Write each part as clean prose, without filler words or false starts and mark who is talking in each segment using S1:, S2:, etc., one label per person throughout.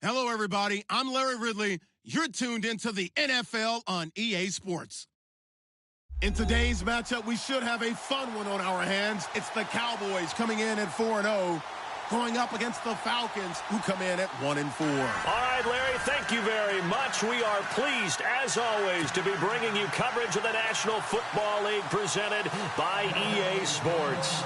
S1: Hello, everybody. I'm Larry Ridley. You're tuned into the NFL on EA Sports. In today's matchup, we should have a fun one on our hands. It's the Cowboys coming in at 4-0, going up against the Falcons, who come in at 1-4.
S2: All right, Larry, thank you very much. We are pleased, as always, to be bringing you coverage of the National Football League presented by EA Sports.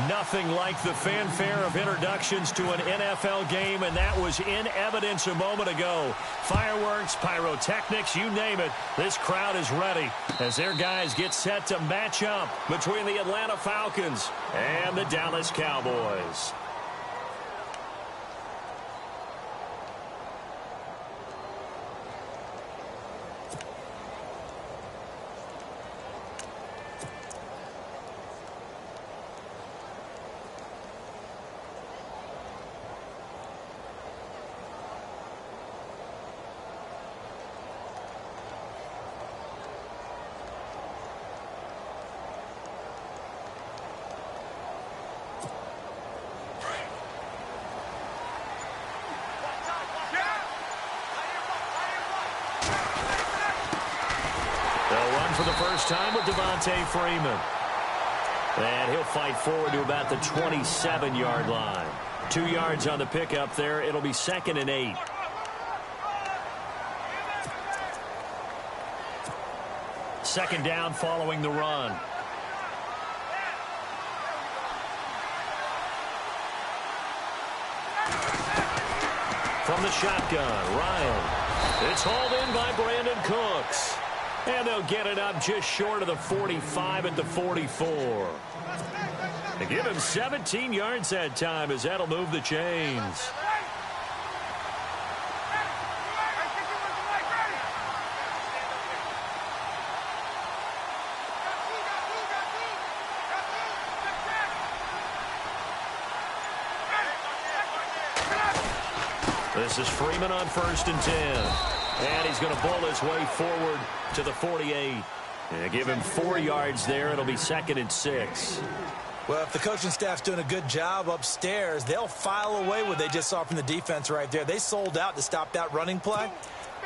S2: Nothing like the fanfare of introductions to an NFL game, and that was in evidence a moment ago. Fireworks, pyrotechnics, you name it. This crowd is ready as their guys get set to match up between the Atlanta Falcons and the Dallas Cowboys. For the first time with Devontae Freeman. And he'll fight forward to about the 27-yard line. 2 yards on the pickup there. It'll be 2nd and 8. Second down following the run. From the shotgun, Ryan. It's hauled in by Brandon Cooks. And they'll get it up just short of the 45 at the 44. They give him 17 yards that time as that'll move the chains. This is Freeman on 1st and 10. And he's going to bull his way forward to the 48. And give him 4 yards there. It'll be 2nd and 6.
S3: Well, if the coaching staff's doing a good job upstairs, they'll file away what they just saw from the defense right there. They sold out to stop that running play.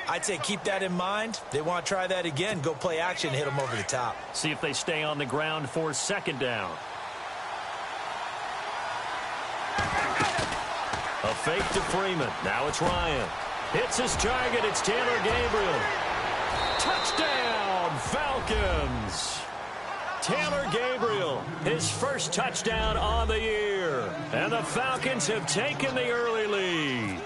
S3: I'd say keep that in mind. They want to try that again. Go play action, hit them over the top.
S2: See if they stay on the ground for 2nd down. A fake to Freeman. Now it's Ryan. Hits his target. It's Taylor Gabriel. Touchdown, Falcons. Taylor Gabriel, his first touchdown on the year. And the Falcons have taken the early lead.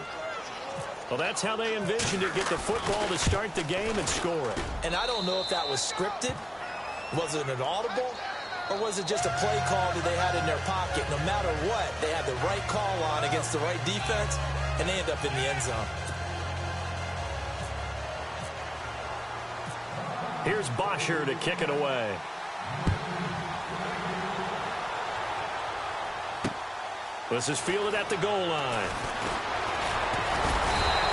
S2: Well, that's how they envisioned it. Get the football to start the game and score it.
S3: And I don't know if that was scripted. Was it an audible? Or was it just a play call that they had in their pocket? No matter what, they had the right call on against the right defense, and they end up in the end zone.
S2: Here's Bosher to kick it away. This is fielded at the goal line.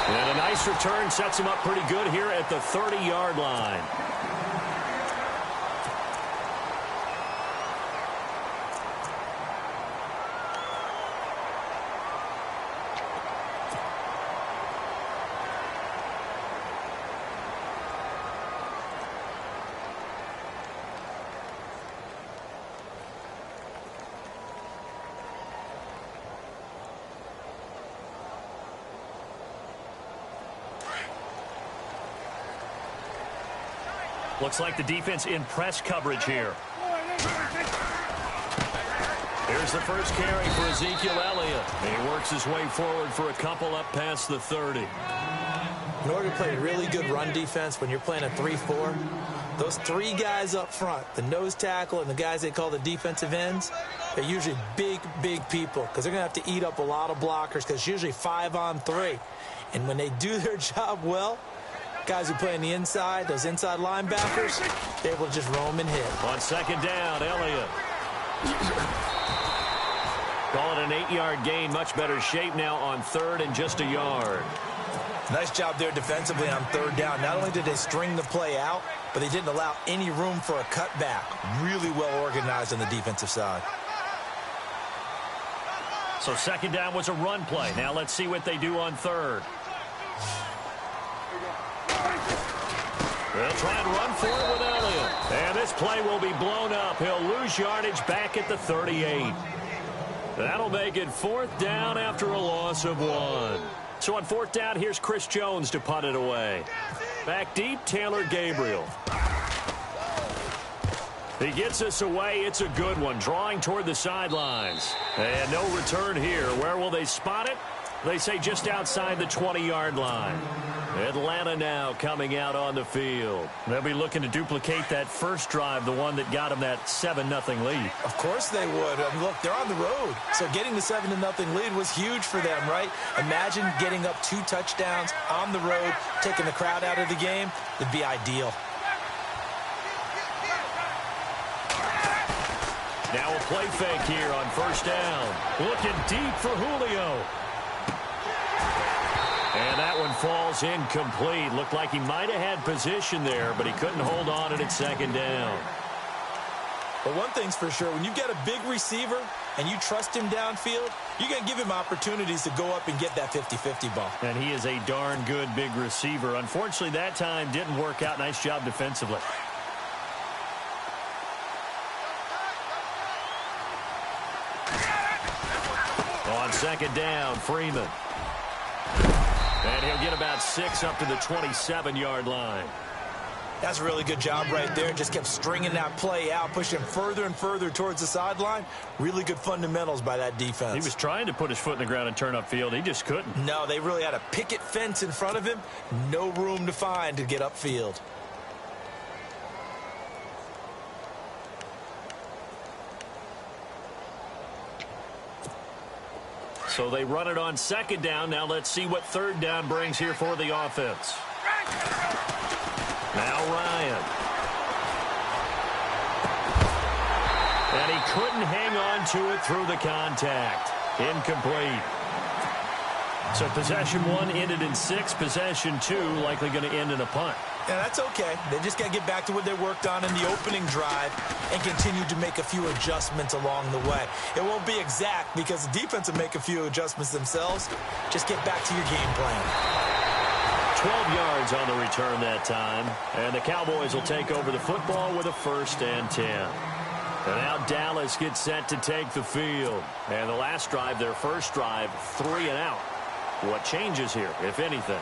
S2: And a nice return sets him up pretty good here at the 30-yard line. Looks like the defense in press coverage here. Here's the first carry for Ezekiel Elliott. He works his way forward for a couple up past the 30.
S3: In order to play really good run defense when you're playing a 3-4, those 3 guys up front, the nose tackle and the guys they call the defensive ends, they're usually big, big people because they're going to have to eat up a lot of blockers because it's usually 5-on-3. And when they do their job well, guys who play on the inside, those inside linebackers, they're able to just roam and hit.
S2: On 2nd down, Elliott. Call it an 8-yard gain. Much better shape now on 3rd and just a yard.
S3: Nice job there defensively on 3rd down. Not only did they string the play out, but they didn't allow any room for a cutback. Really well organized on the defensive side.
S2: So 2nd down was a run play. Now let's see what they do on 3rd. They'll try and run for it with Elliott. And this play will be blown up. He'll lose yardage back at the 38. That'll make it 4th down after a loss of 1. So on 4th down, here's Chris Jones to punt it away. Back deep, Taylor Gabriel. He gets us away. It's a good one, drawing toward the sidelines. And no return here. Where will they spot it? They say just outside the 20-yard line. Atlanta now coming out on the field. They'll be looking to duplicate that first drive, the one that got them that 7-0 lead.
S3: Of course they would. I mean, look, they're on the road. So getting the 7-0 lead was huge for them, right? Imagine getting up 2 touchdowns on the road, taking the crowd out of the game. It'd be ideal.
S2: Now a play fake here on 1st down. Looking deep for Julio. And that one falls incomplete. Looked like he might have had position there, but he couldn't hold on at 2nd down.
S3: But one thing's for sure, when you've got a big receiver and you trust him downfield, you're going to give him opportunities to go up and get that 50-50 ball.
S2: And he is a darn good big receiver. Unfortunately, that time didn't work out. Nice job defensively. On 2nd down, Freeman. And he'll get about 6 up to the 27-yard line.
S3: That's a really good job right there. Just kept stringing that play out, pushing further and further towards the sideline. Really good fundamentals by that defense.
S2: He was trying to put his foot in the ground and turn upfield. He just couldn't.
S3: No, they really had a picket fence in front of him. No room to find to get upfield.
S2: So they run it on 2nd down. Now let's see what 3rd down brings here for the offense. Now Ryan. And he couldn't hang on to it through the contact. Incomplete. So possession 1 ended in 6. Possession 2 likely going to end in a punt.
S3: Yeah, that's okay. They just got to get back to what they worked on in the opening drive and continue to make a few adjustments along the way. It won't be exact because the defense will make a few adjustments themselves. Just get back to your game plan.
S2: 12 yards on the return that time. And the Cowboys will take over the football with a 1st and 10. And now Dallas gets set to take the field. And the last drive, their first drive, 3 and out. What changes here, if anything?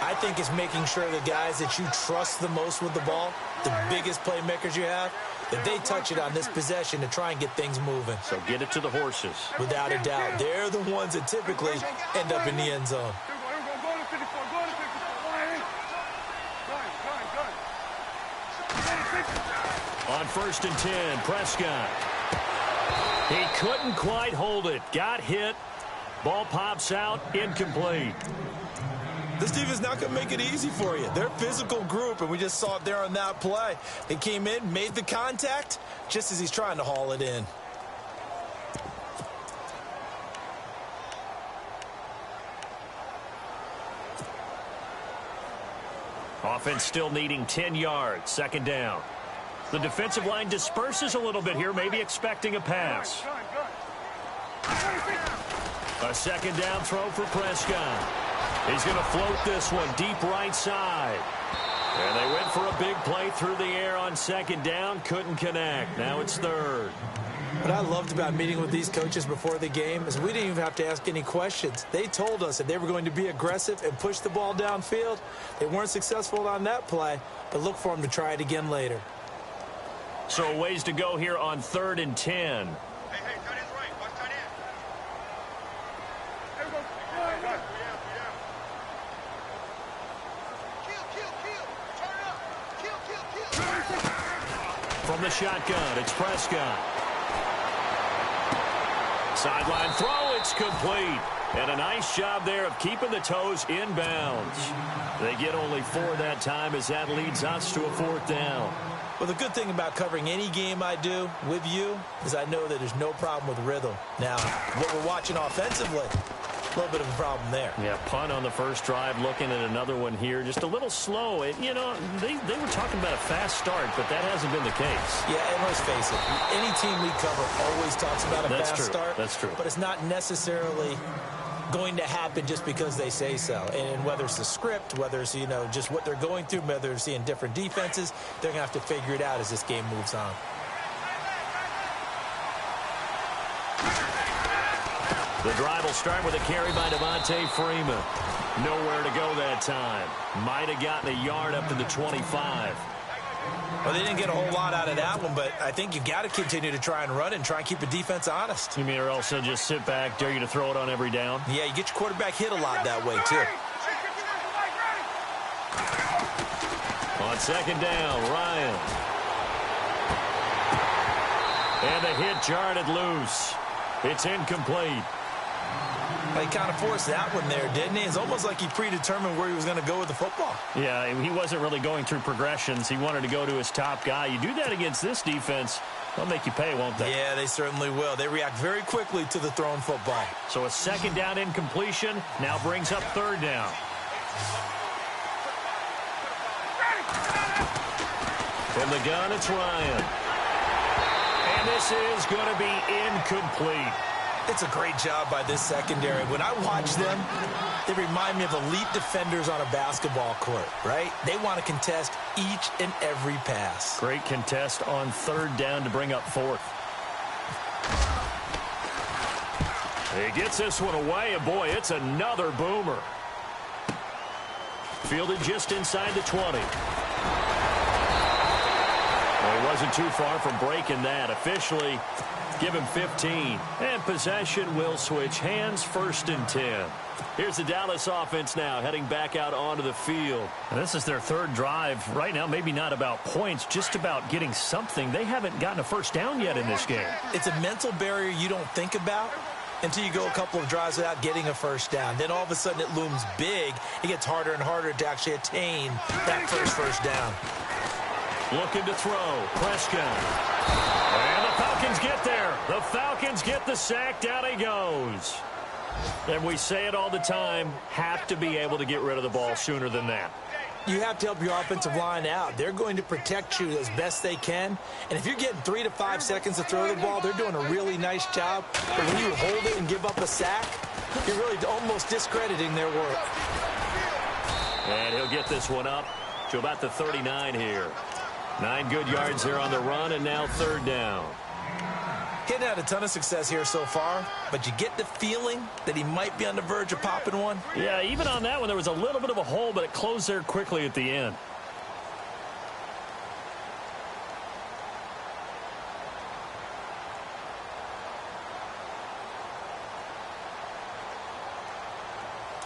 S3: I think it's making sure the guys that you trust the most with the ball, the biggest playmakers you have, that they touch it on this possession to try and get things moving.
S2: So get it to the horses.
S3: Without a doubt. They're the ones that typically end up in the end zone.
S2: On 1st and 10, Prescott. He couldn't quite hold it. Got hit. Ball pops out. Incomplete.
S3: This defense is not going to make it easy for you. They're a physical group, and we just saw it there on that play. They came in, made the contact, just as he's trying to haul it in.
S2: Offense still needing 10 yards. 2nd down. The defensive line disperses a little bit here, maybe expecting a pass. A 2nd down throw for Prescott. He's going to float this one deep right side. And they went for a big play through the air on 2nd down. Couldn't connect. Now it's 3rd.
S3: What I loved about meeting with these coaches before the game is we didn't even have to ask any questions. They told us that they were going to be aggressive and push the ball downfield. They weren't successful on that play, but look for them to try it again later.
S2: So ways to go here on 3rd and 10. From the shotgun, it's Prescott. Sideline throw, it's complete. And a nice job there of keeping the toes inbounds. They get only 4 that time as that leads us to a 4th down.
S3: Well, the good thing about covering any game I do with you is I know that there's no problem with rhythm. Now, what we're watching offensively, a little bit of a problem there.
S2: Yeah, punt on the first drive, looking at another one here. Just a little slow. You know, they were talking about a fast start, but that hasn't been the case.
S3: Yeah, and let's face it, any team we cover always talks about a fast start.
S2: That's true.
S3: But it's not necessarily going to happen just because they say so. And whether it's the script, whether it's, just what they're going through, whether they're seeing different defenses, they're going to have to figure it out as this game moves on.
S2: The drive will start with a carry by Devontae Freeman. Nowhere to go that time. Might have gotten a yard up to the 25.
S3: Well, they didn't get a whole lot out of that one, but I think you've got to continue to try and run and try and keep the defense honest.
S2: You mean or else they'll just sit back, dare you to throw it on every down?
S3: Yeah, you get your quarterback hit a lot that way, too.
S2: On second down, Ryan. And the hit jarred it loose. It's incomplete.
S3: He kind of forced that one there, didn't he? It's almost like he predetermined where he was going to go with the football.
S2: Yeah, he wasn't really going through progressions. He wanted to go to his top guy. You do that against this defense, they'll make you pay, won't they?
S3: Yeah, they certainly will. They react very quickly to the thrown football.
S2: So a second down incompletion now brings up third down. From the gun, it's Ryan. And this is going to be incomplete.
S3: It's a great job by this secondary. When I watch them, they remind me of elite defenders on a basketball court, right? They want to contest each and every pass.
S2: Great contest on third down to bring up fourth. He gets this one away, and boy, it's another boomer. Fielded just inside the 20. Well, he wasn't too far from breaking that. Officially, give him 15. And possession will switch hands, 1st and 10. Here's the Dallas offense now, heading back out onto the field. And this is their third drive. Right now, maybe not about points, just about getting something. They haven't gotten a first down yet in this game.
S3: It's a mental barrier you don't think about until you go a couple of drives without getting a first down. Then all of a sudden it looms big. It gets harder and harder to actually attain that first down.
S2: Looking to throw. Prescott. And the Falcons get there. The Falcons get the sack. Down he goes. And we say it all the time, have to be able to get rid of the ball sooner than that.
S3: You have to help your offensive line out. They're going to protect you as best they can. And if you're getting 3 to 5 seconds to throw the ball, they're doing a really nice job. But when you hold it and give up a sack, you're really almost discrediting their work.
S2: And he'll get this one up to about the 39 here. 9 good yards here on the run, and now third down.
S3: He hadn't had a ton of success here so far, but you get the feeling that he might be on the verge of popping one.
S2: Yeah, even on that one, there was a little bit of a hole, but it closed there quickly at the end.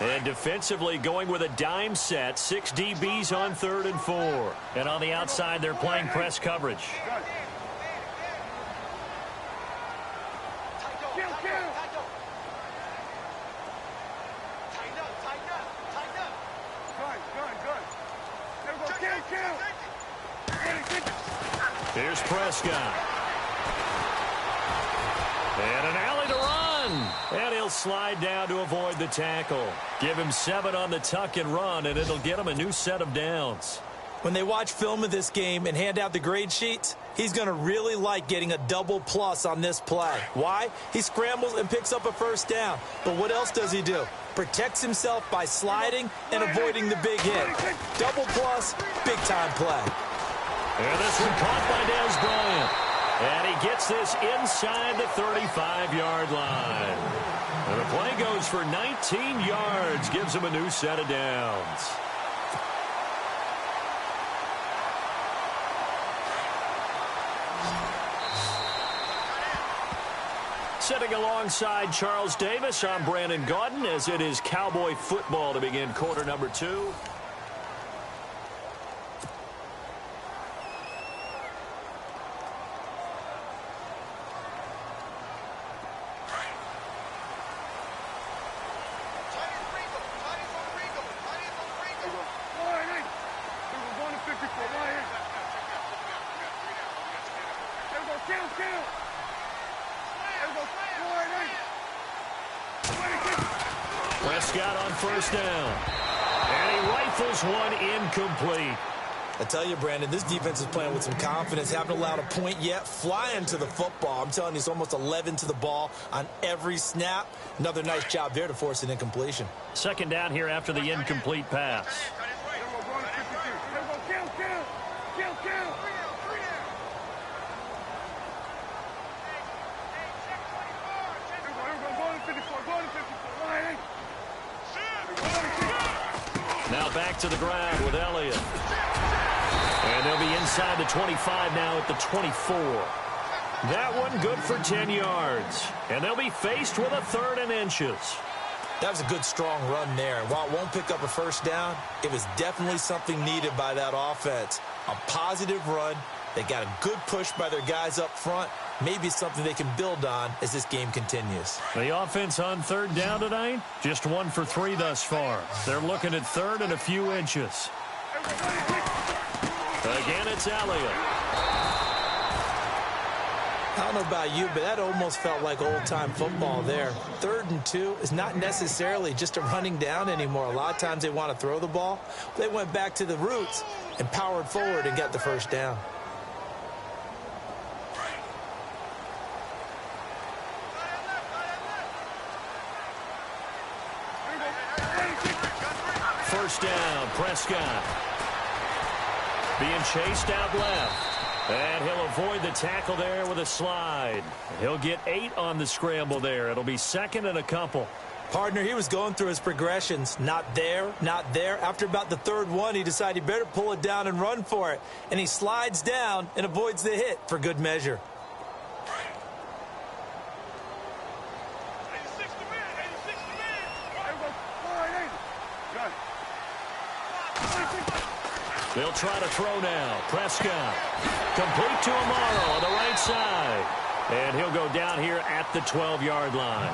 S2: And defensively going with a dime set. 6 DBs on 3rd and 4. And on the outside, they're playing press coverage. Here's Prescott. And an alley to run. And he'll slide down to avoid the tackle. Give him 7 on the tuck and run, and it'll get him a new set of downs.
S3: When they watch film of this game and hand out the grade sheets, he's going to really like getting a double plus on this play. Why? He scrambles and picks up a first down. But what else does he do? Protects himself by sliding and avoiding the big hit. Double plus, big-time play.
S2: And this one caught by Dez Bryant. And he gets this inside the 35-yard line. And the play goes for 19 yards. Gives him a new set of downs. Sitting alongside Charles Davis, I'm Brandon Gaudin, as it is Cowboy football to begin quarter number 2. Prescott on first down. And he rifles one incomplete.
S3: I tell you, Brandon, this defense is playing with some confidence. Haven't allowed a point yet. Flying to the football. I'm telling you, it's almost 11 to the ball on every snap. Another nice job there to force an incompletion.
S2: Second down here after the incomplete pass. Now back to the ground with Elliott. And they'll be inside the 25 now at the 24. That one good for 10 yards. And they'll be faced with a 3rd and inches.
S3: That was a good, strong run there. While it won't pick up a first down, it was definitely something needed by that offense. A positive run. They got a good push by their guys up front. Maybe something they can build on as this game continues.
S2: The offense on 3rd down tonight, just 1 for 3 thus far. They're looking at 3rd and a few inches. Again, it's Elliott.
S3: I don't know about you, but that almost felt like old-time football there. 3rd and 2 is not necessarily just a running down anymore. A lot of times they want to throw the ball. They went back to the roots and powered forward and got the first down.
S2: First down, Prescott. Being chased out left. And he'll avoid the tackle there with a slide. He'll get 8 on the scramble there. It'll be 2nd and a couple.
S3: Partner, he was going through his progressions. Not there, not there. After about the 3rd one, he decided he better pull it down and run for it. And he slides down and avoids the hit for good measure.
S2: They'll try to throw now. Prescott. Complete to Amaro on the right side. And he'll go down here at the 12-yard line.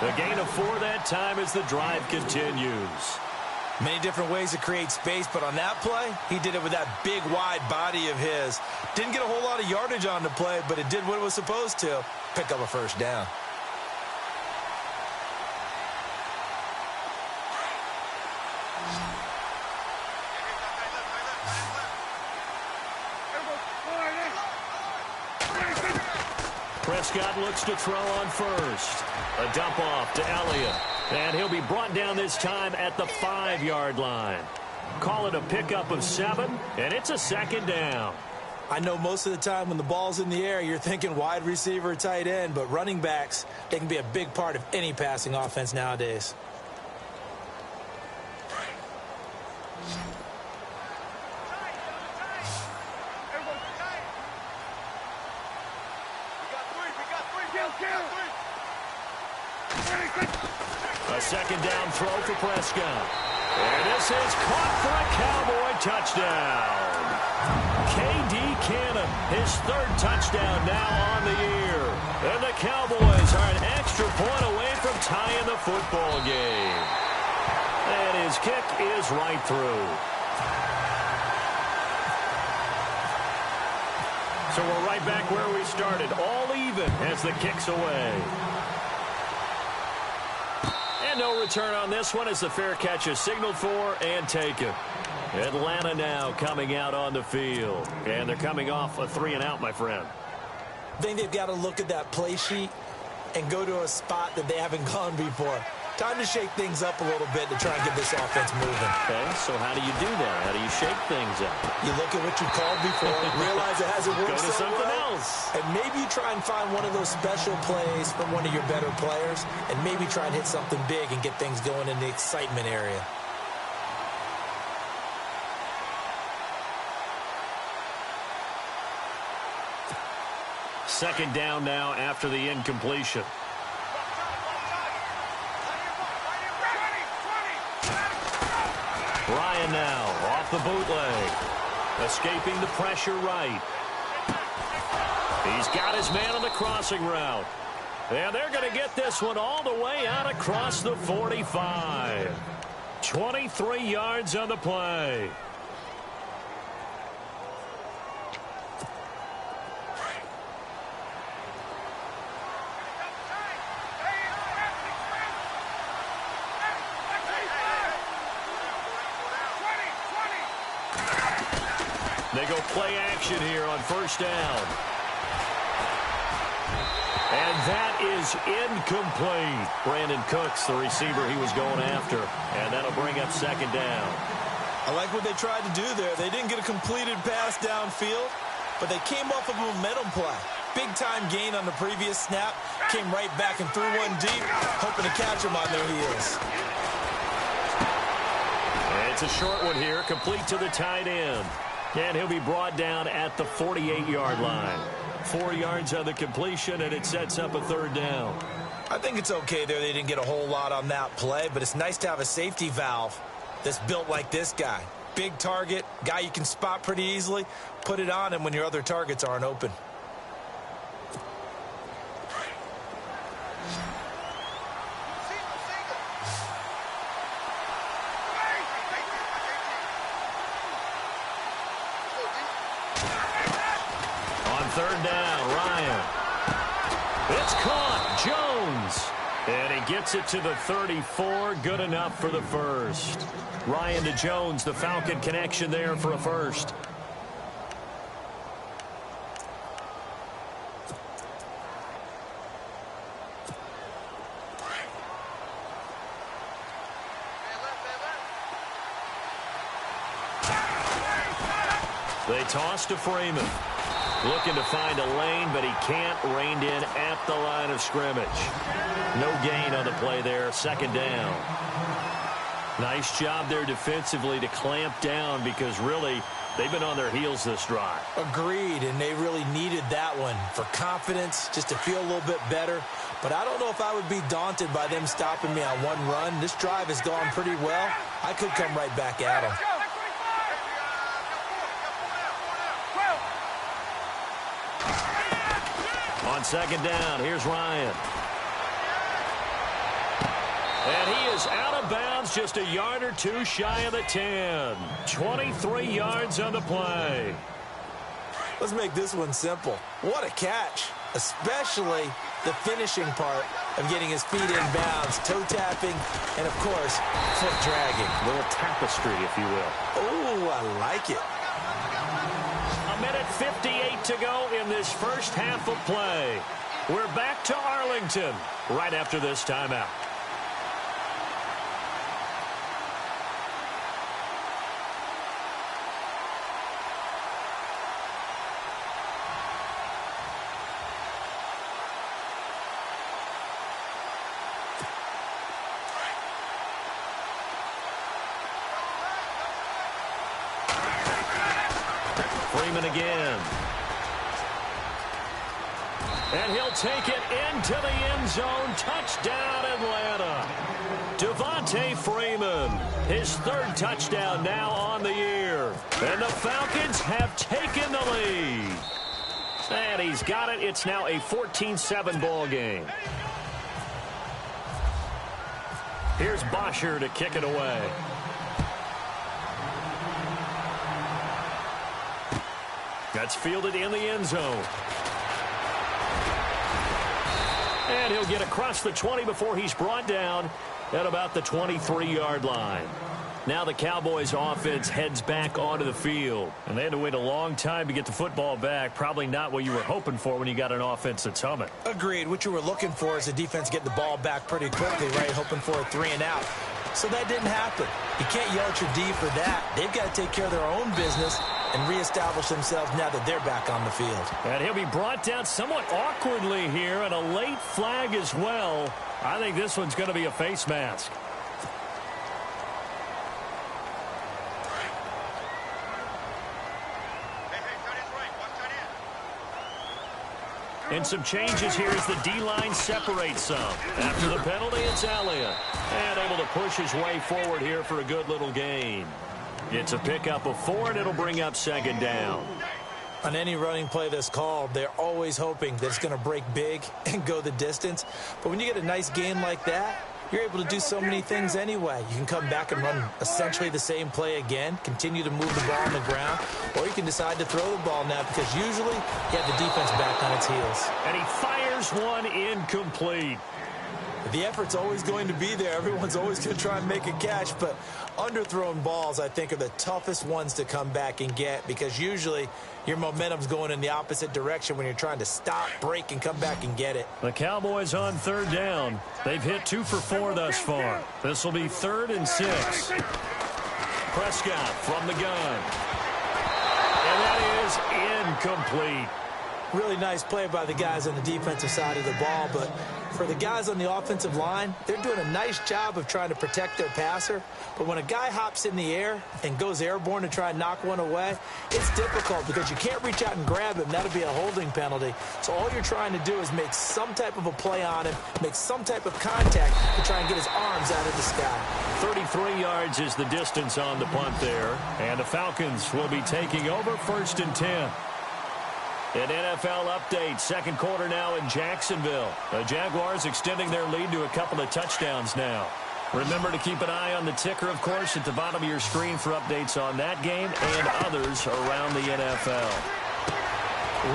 S2: The gain of 4 that time as the drive continues.
S3: Many different ways to create space, but on that play, he did it with that big, wide body of his. Didn't get a whole lot of yardage on the play, but it did what it was supposed to. Pick up a first down.
S2: Prescott looks to throw on first. A dump off to Elliott. And he'll be brought down this time at the 5-yard line. Call it a pickup of 7, and it's a 2nd down.
S3: I know most of the time when the ball's in the air, you're thinking wide receiver, tight end, but running backs, they can be a big part of any passing offense nowadays.
S2: A 2nd down throw for Prescott. And this is caught for a Cowboy touchdown. K.D. Cannon, his 3rd touchdown now on the year. And the Cowboys are an extra point away from tying the football game. And his kick is right through. So we're right back where we started, all even as the kick's away. And no return on this one as the fair catch is signaled for and taken. Atlanta now coming out on the field. And they're coming off a 3-and-out, my friend.
S3: I think they've got to look at that play sheet and go to a spot that they haven't gone before. Time to shake things up a little bit to try and get this offense moving.
S2: Okay, so how do you do that? How do you shake things up?
S3: You look at what you called before, realize it hasn't worked
S2: Go to
S3: so
S2: something
S3: well,
S2: else.
S3: and maybe you try and find one of those special plays from one of your better players, and maybe try and hit something big and get things going in the excitement area.
S2: Second down now after the incompletion. Ryan now off the bootleg. Escaping the pressure right. He's got his man on the crossing route. And they're going to get this one all the way out across the 45. 23 yards on the play. They go play action here on first down. And that is incomplete. Brandon Cooks, the receiver he was going after. And that'll bring up second down.
S3: I like what they tried to do there. They didn't get a completed pass downfield, but they came off of a momentum play. Big-time gain on the previous snap. Came right back and threw one deep, hoping to catch them on their heels.
S2: And it's a short one here, complete to the tight end. And he'll be brought down at the 48-yard line. 4 yards on the completion, and it sets up a third down.
S3: I think it's okay there. They didn't get a whole lot on that play, but it's nice to have a safety valve that's built like this guy. Big target, guy you can spot pretty easily. Put it on him when your other targets aren't open.
S2: Third down, Ryan. It's caught, Jones. And he gets it to the 34, good enough for the first. Ryan to Jones, the Falcon connection there for a first. They toss to Freeman. Looking to find a lane, but he can't. Reined in at the line of scrimmage. No gain on the play there. Second down. Nice job there defensively to clamp down because really they've been on their heels this drive.
S3: Agreed, and they really needed that one for confidence, just to feel a little bit better. But I don't know if I would be daunted by them stopping me on one run. This drive has gone pretty well. I could come right back at them.
S2: On second down, here's Ryan. And he is out of bounds, just a yard or two shy of the 10. 23 yards on the play.
S3: Let's make this one simple. What a catch, especially the finishing part of getting his feet in bounds, toe tapping, and, of course, foot dragging.
S2: A little tapestry, if you will.
S3: Oh, I like it.
S2: A minute 58 to go in this first half of play. We're back to Arlington right after this timeout. Freeman again. And he'll take it into the end zone. Touchdown, Atlanta. Devontae Freeman, his third touchdown now on the year. And the Falcons have taken the lead. And he's got it. It's now a 14-7 ball game. Here's Bosher to kick it away. That's fielded in the end zone. And he'll get across the 20 before he's brought down at about the 23-yard line. Now the Cowboys offense heads back onto the field. And they had to wait a long time to get the football back. Probably not what you were hoping for when you got an offense that's humming.
S3: Agreed. What you were looking for is the defense getting the ball back pretty quickly, right? Hoping for a 3-and-out. So that didn't happen. You can't yell at your D for that. They've got to take care of their own business and reestablish themselves now that they're back on the field.
S2: And he'll be brought down somewhat awkwardly here, and a late flag as well. I think this one's going to be a face mask. And some changes here as the D-line separates some. After the penalty, it's Elliott. And able to push his way forward here for a good little gain. It's a pickup of 4, and it'll bring up second down.
S3: On any running play that's called, they're always hoping that it's going to break big and go the distance. But when you get a nice gain like that, you're able to do so many things anyway. You can come back and run essentially the same play again, continue to move the ball on the ground, or you can decide to throw the ball now because usually you have the defense back on its heels.
S2: And he fires one incomplete.
S3: The effort's always going to be there. Everyone's always going to try and make a catch, but underthrown balls, I think, are the toughest ones to come back and get because usually your momentum's going in the opposite direction when you're trying to stop, break, and come back and get it.
S2: The Cowboys on third down. They've hit 2 for 4 thus far. This will be 3rd and 6. Prescott from the gun. And that is incomplete.
S3: Really nice play by the guys on the defensive side of the ball, but for the guys on the offensive line, they're doing a nice job of trying to protect their passer. But when a guy hops in the air and goes airborne to try and knock one away, it's difficult because you can't reach out and grab him. That'll be a holding penalty. So all you're trying to do is make some type of a play on him, make some type of contact to try and get his arms out of the sky.
S2: 33 yards is the distance on the punt there. And the Falcons will be taking over 1st and 10. An NFL update, second quarter now in Jacksonville. The Jaguars extending their lead to a couple of touchdowns now. Remember to keep an eye on the ticker, of course, at the bottom of your screen for updates on that game and others around the NFL.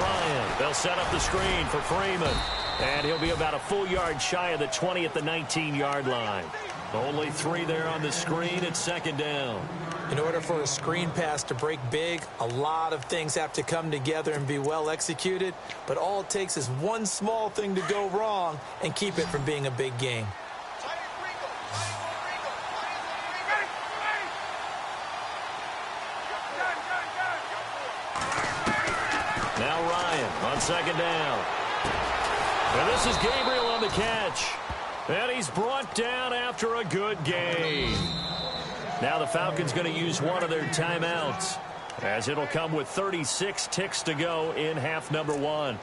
S2: Ryan, they'll set up the screen for Freeman. And he'll be about a full yard shy of the 20 at the 19-yard line. Only 3 there on the screen at 2nd down.
S3: In order for a screen pass to break big, a lot of things have to come together and be well executed. But all it takes is one small thing to go wrong and keep it from being a big game.
S2: Now Ryan on 2nd down. And this is Gabriel on the catch. And he's brought down after a good game. Now the Falcons going to use one of their timeouts, as it'll come with 36 ticks to go in half number 1.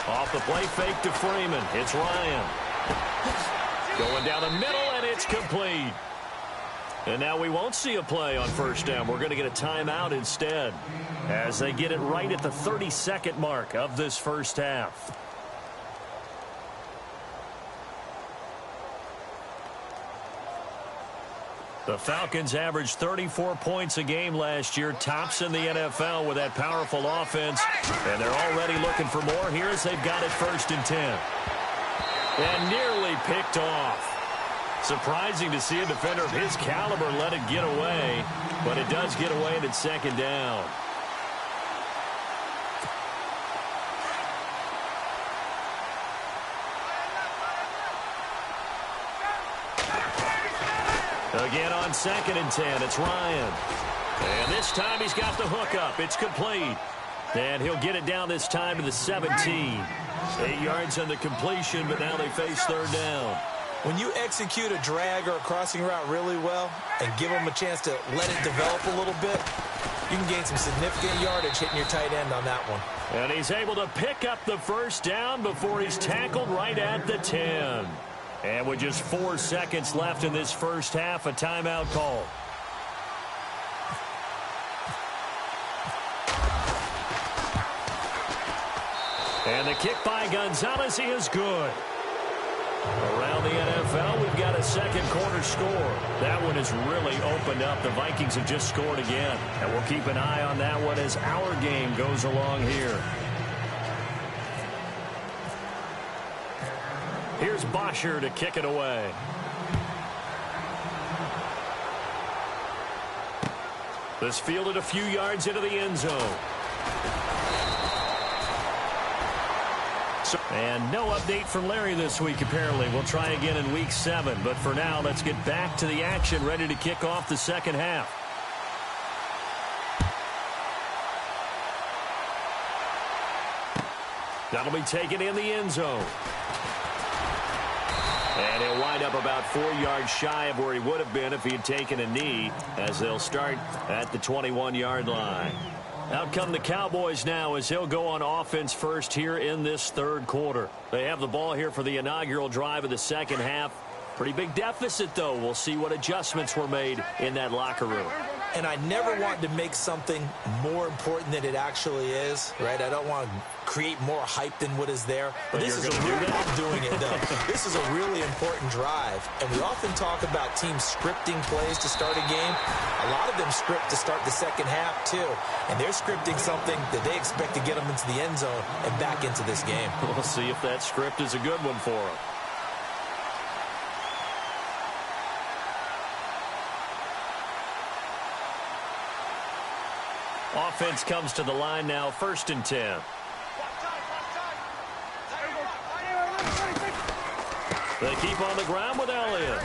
S2: Off the play fake to Freeman. It's Ryan. Going down the middle, and it's complete. And now we won't see a play on 1st down. We're going to get a timeout instead, as they get it right at the 32nd mark of this first half. The Falcons averaged 34 points a game last year, tops in the NFL with that powerful offense. And they're already looking for more here as they've got it 1st and 10. And nearly picked off. Surprising to see a defender of his caliber let it get away, but it does get away and it's 2nd down. Again on 2nd and 10, it's Ryan. And this time he's got the hook up. It's complete. And he'll get it down this time to the 17. 8 yards on the completion, but now they face 3rd down.
S3: When you execute a drag or a crossing route really well and give them a chance to let it develop a little bit, you can gain some significant yardage hitting your tight end on that one.
S2: And he's able to pick up the 1st down before he's tackled right at the 10. And with just 4 seconds left in this first half, a timeout call. And the kick by Gonzalez is good. Around the NFL, we've got a second quarter score. That one has really opened up. The Vikings have just scored again. And we'll keep an eye on that one as our game goes along here. Here's Bosher to kick it away. This fielded a few yards into the end zone. And no update from Larry this week, apparently. We'll try again in week 7. But for now, let's get back to the action, ready to kick off the second half. That'll be taken in the end zone. And he'll wind up about 4 yards shy of where he would have been if he had taken a knee, as they'll start at the 21-yard line. Out come the Cowboys now as he'll go on offense first here in this third quarter. They have the ball here for the inaugural drive of the second half. Pretty big deficit, though. We'll see what adjustments were made in that locker room.
S3: and I never want to make something more important than it actually is, right? I don't want to create more hype than what is there. But this is a really, I'm doing it, though. This is a really important drive, and we often talk about teams scripting plays to start a game. A lot of them script to start the second half, too, and they're scripting something that they expect to get them into the end zone and back into this game.
S2: We'll see if that script is a good one for them. Offense comes to the line now, 1st and 10. They keep on the ground with Elliott.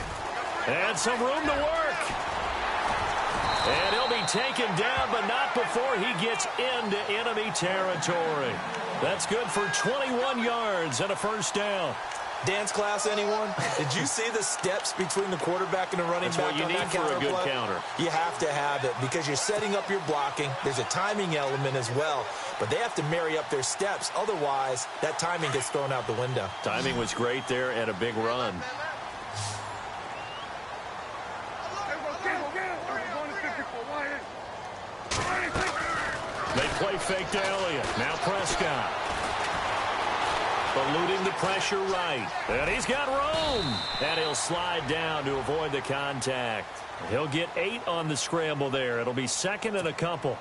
S2: And some room to work. And he'll be taken down, but not before he gets into enemy territory. That's good for 21 yards and a 1st down.
S3: Dance class, anyone? Did you see the steps between the quarterback and the running back on that counter play? That's what you need for a good counter. You have to have it because you're setting up your blocking. There's a timing element as well, but they have to marry up their steps. Otherwise, that timing gets thrown out the window.
S2: Timing was great there and a big run. They play fake to Elliott. Now Prescott. Eluding the pressure right. And he's got room. And he'll slide down to avoid the contact. He'll get 8 on the scramble there. It'll be 2nd and a couple.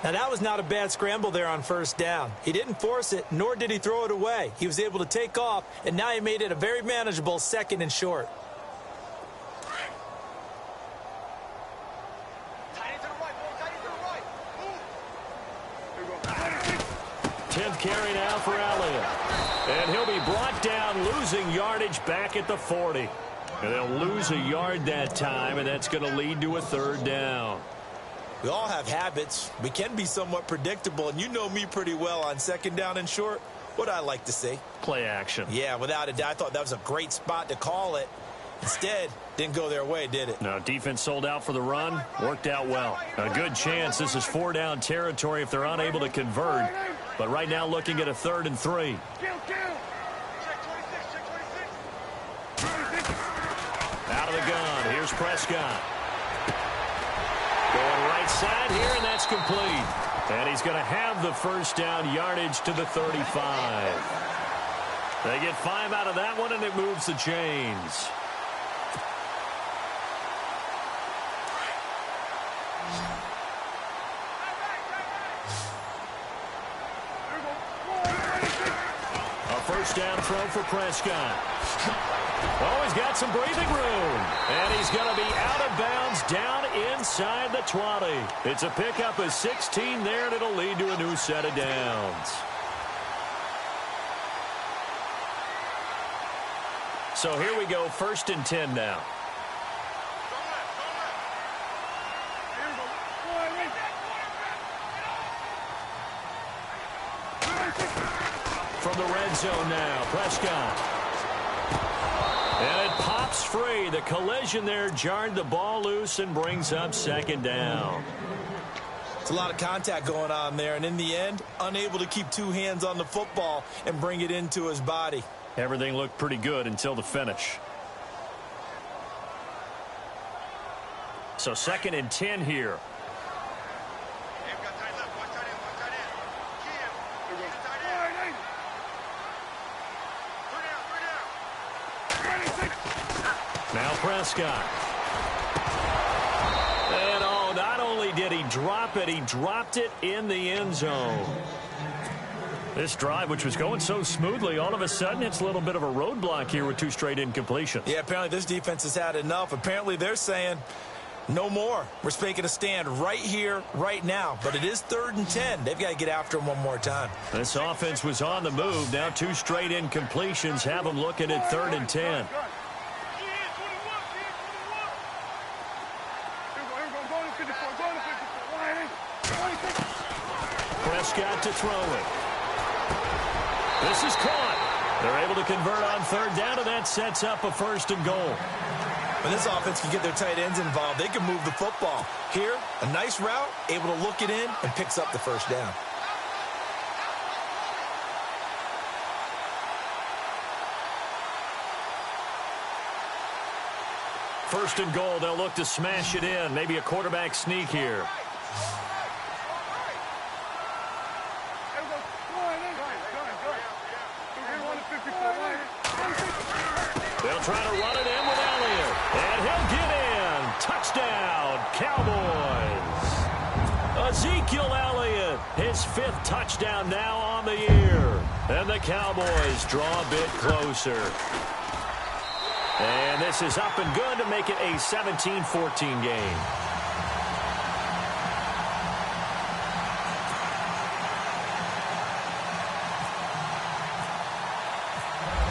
S3: Now, that was not a bad scramble there on 1st down. He didn't force it, nor did he throw it away. He was able to take off, and now he made it a very manageable 2nd and short.
S2: Carry now for Elliott. And he'll be brought down, losing yardage back at the 40. And they'll lose a yard that time, and that's going to lead to a 3rd down.
S3: We all have habits. We can be somewhat predictable, and you know me pretty well on 2nd down and short. What I like to see.
S2: Play action.
S3: Yeah, without a doubt. I thought that was a great spot to call it. Instead, didn't go their way, did it?
S2: No, defense sold out for the run. Worked out well. A good chance this is 4-down territory if they're unable to convert. But right now looking at a 3rd and 3. Out of the gun. Here's Prescott. Going right side here, and that's complete. And he's going to have the 1st down yardage to the 35. They get 5 out of that one, and it moves the chains. Down throw for Prescott. Oh, he's got some breathing room. And he's going to be out of bounds down inside the 20. It's a pickup of 16 there, and it'll lead to a new set of downs. So here we go, 1st and 10 now. From the red zone now, Prescott. And it pops free. The collision there jarred the ball loose and brings up 2nd down.
S3: It's a lot of contact going on there, and in the end, unable to keep 2 hands on the football and bring it into his body.
S2: Everything looked pretty good until the finish. So 2nd and 10 here. Now Prescott. And oh, not only did he drop it, he dropped it in the end zone. This drive, which was going so smoothly, all of a sudden it's a little bit of a roadblock here with 2 straight incompletions.
S3: Yeah, apparently this defense has had enough. Apparently they're saying no more. We're making a stand right here, right now. But it is 3rd and 10. They've got to get after him one more time.
S2: This offense was on the move. Now 2 straight incompletions have them looking at 3rd and 10. Prescott to throw it. This is caught. They're able to convert on 3rd down, and that sets up a 1st and goal.
S3: When this offense can get their tight ends involved, they can move the football. Here, a nice route, able to look it in, and picks up the 1st down.
S2: First and goal, they'll look to smash it in. Maybe a quarterback sneak here. They'll try to run it in with Elliott. And he'll get in. Touchdown, Cowboys. Ezekiel Elliott, his 5th touchdown now on the year. And the Cowboys draw a bit closer. And this is up and good to make it a 17-14 game.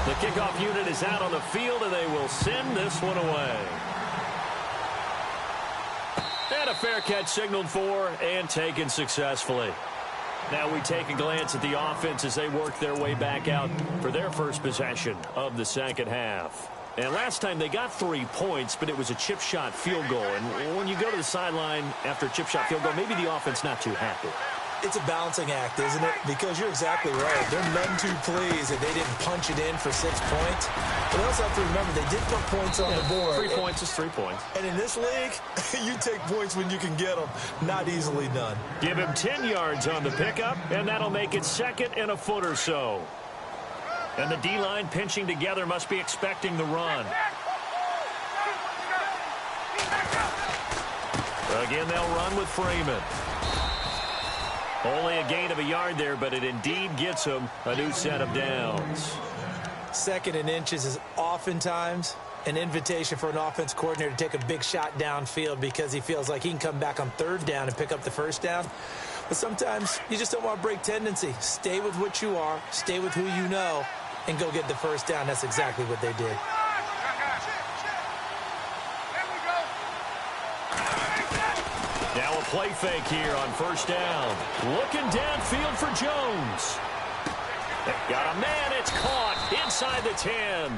S2: The kickoff unit is out on the field, and they will send this one away. And a fair catch signaled for and taken successfully. Now we take a glance at the offense as they work their way back out for their first possession of the second half. And last time they got 3 points, but it was a chip shot field goal. And when you go to the sideline after a chip shot field goal, maybe the offense not too happy.
S3: It's a balancing act, isn't it? Because you're exactly right. They're none too pleased that they didn't punch it in for 6 points. But they also have to remember they did put points on the board.
S2: 3 points is 3 points.
S3: And in this league, you take points when you can get them. Not easily done.
S2: Give him 10 yards on the pickup, and that'll make it 2nd and a foot or so. And the D-line pinching together must be expecting the run. Again, they'll run with Freeman. Only a gain of a yard there, but it indeed gets him a new set of downs.
S3: 2nd and inches is oftentimes an invitation for an offense coordinator to take a big shot downfield because he feels like he can come back on 3rd down and pick up the 1st down. But sometimes you just don't want to break tendency. Stay with what you are, stay with who you know, and go get the 1st down. That's exactly what they did.
S2: Now a play fake here on 1st down. Looking downfield for Jones. Got a man. It's caught inside the 10.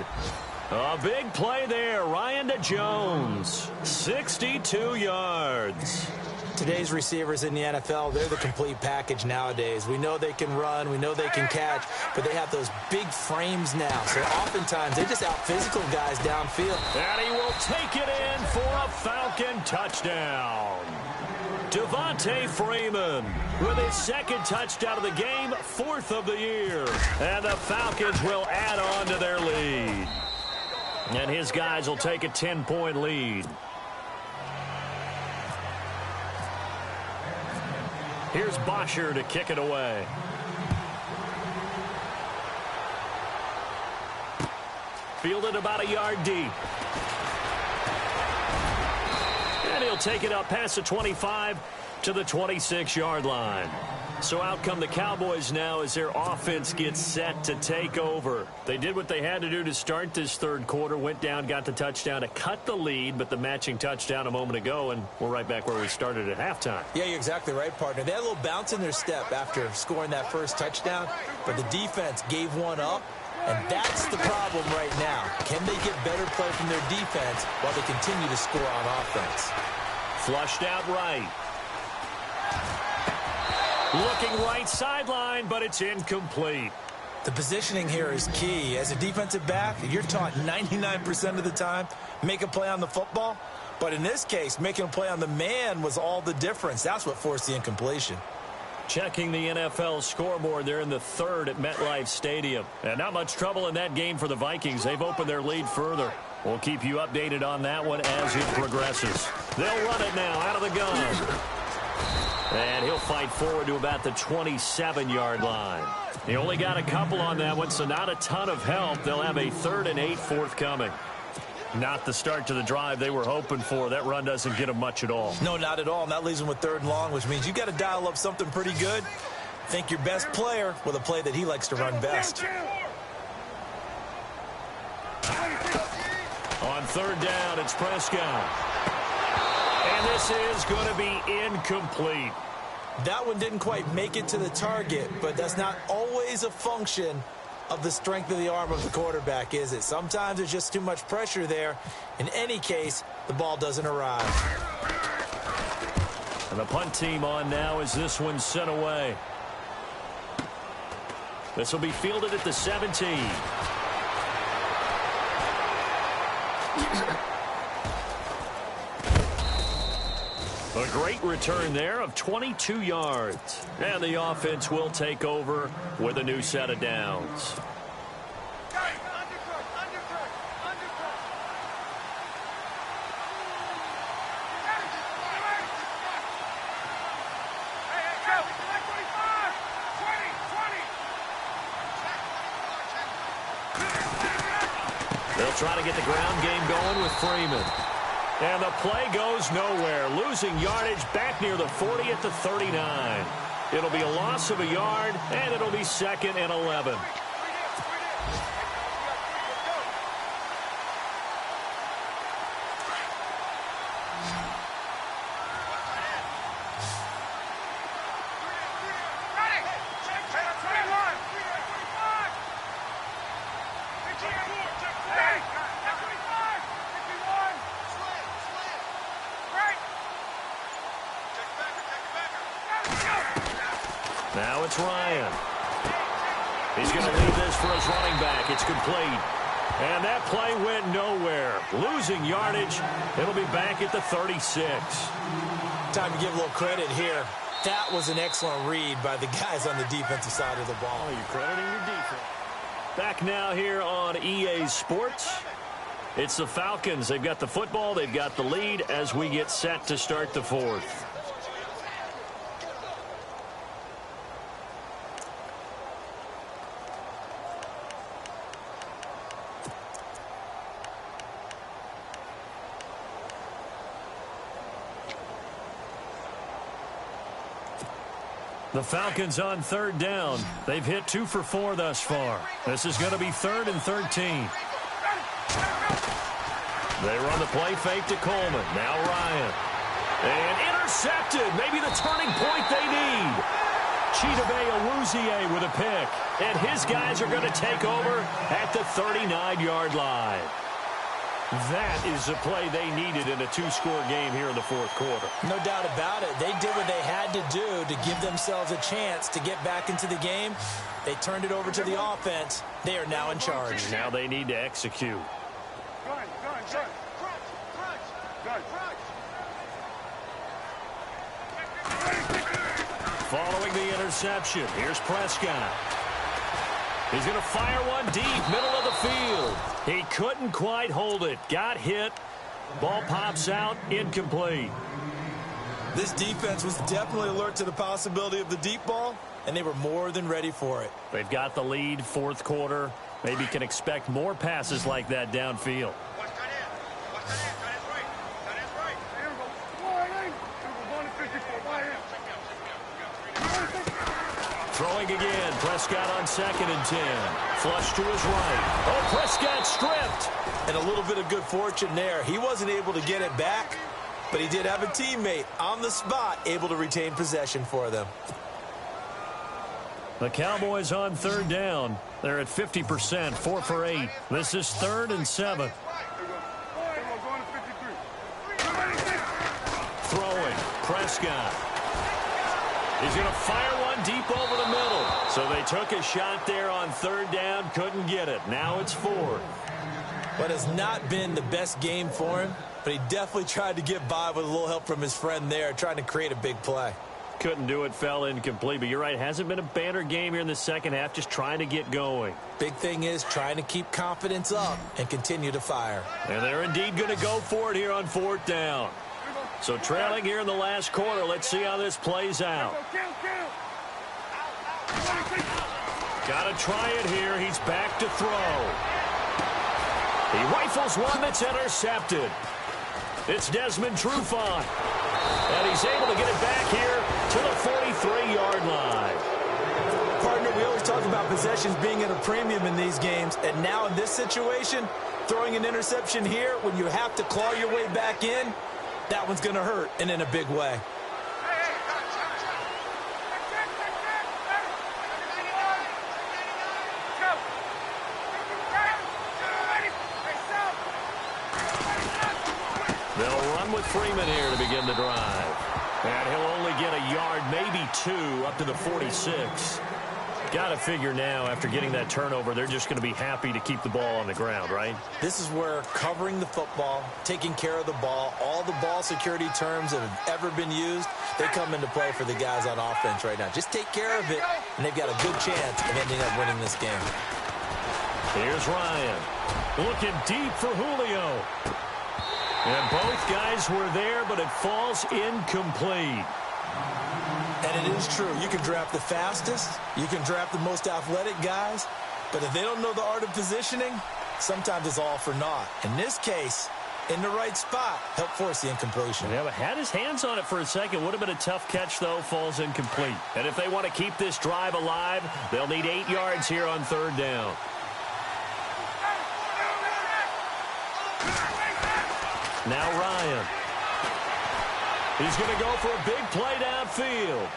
S2: A big play there. Ryan to Jones. 62 yards.
S3: Today's receivers in the NFL, they're the complete package nowadays. We know they can run, we know they can catch, but they have those big frames now. So oftentimes they just out-physical guys downfield.
S2: And he will take it in for a Falcon touchdown. Devontae Freeman with his 2nd touchdown of the game, 4th of the year. And the Falcons will add on to their lead. And his guys will take a 10-point lead. Here's Bosher to kick it away. Fielded about a yard deep. And he'll take it up past the 25 to the 26-yard line. So out come the Cowboys now as their offense gets set to take over. They did what they had to do to start this 3rd quarter, went down, got the touchdown to cut the lead, but the matching touchdown a moment ago, and we're right back where we started at halftime.
S3: Yeah, you're exactly right, partner. They had a little bounce in their step after scoring that 1st touchdown, but the defense gave one up, and that's the problem right now. Can they get better play from their defense while they continue to score on offense?
S2: Flushed out right. Looking right sideline, but it's incomplete.
S3: The positioning here is key. As a defensive back, you're taught 99% of the time, make a play on the football. But in this case, making a play on the man was all the difference. That's what forced the incompletion.
S2: Checking the NFL scoreboard, they're in the 3rd at MetLife Stadium. And not much trouble in that game for the Vikings. They've opened their lead further. We'll keep you updated on that one as it progresses. They'll run it now out of the gun. And he'll fight forward to about the 27-yard line. He only got a couple on that one, so not a ton of help. They'll have a 3rd and 8 forthcoming. Not the start to the drive they were hoping for. That run doesn't get them much at all.
S3: No, not at all. And that leaves them with 3rd and long, which means you got to dial up something pretty good. Think your best player with a play that he likes to run best.
S2: On 3rd down, it's Prescott. And this is going to be incomplete.
S3: That one didn't quite make it to the target, but that's not always a function of the strength of the arm of the quarterback, is it? Sometimes there's just too much pressure there. In any case, the ball doesn't arrive.
S2: And the punt team on now as this one's sent away. This will be fielded at the 17. A great return there of 22 yards. And the offense will take over with a new set of downs. They'll try to get the ground game going with Freeman. And the play goes nowhere. Losing yardage back near the 40 at the 39. It'll be a loss of a yard, and it'll be 2nd and 11. Now it's Ryan. He's going to leave this for his running back. It's complete. And that play went nowhere. Losing yardage. It'll be back at the 36.
S3: Time to give a little credit here. That was an excellent read by the guys on the defensive side of the ball.
S2: Oh, you're crediting your defense. Back now here on EA Sports. It's the Falcons. They've got the football. They've got the lead as we get set to start the 4th. The Falcons on 3rd down. They've hit 2 for 4 thus far. This is going to be 3rd and 13. They run the play fake to Coleman. Now Ryan. And intercepted. Maybe the turning point they need. Chidobe Awuzie with a pick. And his guys are going to take over at the 39-yard line. That is the play they needed in a 2-score game here in the 4th quarter.
S3: No doubt about it. They did what they had to do to give themselves a chance to get back into the game. They turned it over to the offense. They are now in charge.
S2: Now they need to execute. Following the interception, here's Prescott. He's going to fire one deep, middle of the field. He couldn't quite hold it. Got hit. Ball pops out, incomplete.
S3: This defense was definitely alert to the possibility of the deep ball, and they were more than ready for it.
S2: They've got the lead, 4th quarter. Maybe can expect more passes like that downfield. Throwing again. Prescott on 2nd and 10. Flush to his right. Oh, Prescott stripped.
S3: And a little bit of good fortune there. He wasn't able to get it back, but he did have a teammate on the spot able to retain possession for them.
S2: The Cowboys on 3rd down. They're at 50%, 4 for 8. This is 3rd and 7. Throwing. Prescott. He's going to fire one deep over the middle. So they took a shot there on 3rd down, couldn't get it. Now it's 4th.
S3: What has not been the best game for him, but he definitely tried to get by with a little help from his friend there, trying to create a big play.
S2: Couldn't do it, fell incomplete. But you're right, hasn't been a banner game here in the 2nd half, just trying to get going.
S3: Big thing is trying to keep confidence up and continue to fire.
S2: And they're indeed going to go for it here on 4th down. So trailing here in the last quarter. Let's see how this plays out. Got to try it here. He's back to throw. He rifles one that's intercepted. It's Desmond Trufant. And he's able to get it back here to the 43-yard line.
S3: Partner, we always talk about possessions being at a premium in these games. And now in this situation, throwing an interception here when you have to claw your way back in, that one's going to hurt, and in a big way.
S2: They'll run with Freeman here to begin the drive. And he'll only get a yard, maybe 2, up to the 46. Got to figure now, after getting that turnover, they're just going to be happy to keep the ball on the ground, right?
S3: This is where covering the football, taking care of the ball, all the ball security terms that have ever been used, they come into play for the guys on offense right now. Just take care of it, and they've got a good chance of ending up winning this game.
S2: Here's Ryan. Looking deep for Julio. And both guys were there, but it falls incomplete.
S3: And it is true. You can draft the fastest. You can draft the most athletic guys. But if they don't know the art of positioning, sometimes it's all for naught. In this case, in the right spot, help force the incompletion.
S2: Yeah, but had his hands on it for a second. Would have been a tough catch, though. Falls incomplete. And if they want to keep this drive alive, they'll need 8 yards here on 3rd down. Now Ryan. He's going to go for a big play downfield.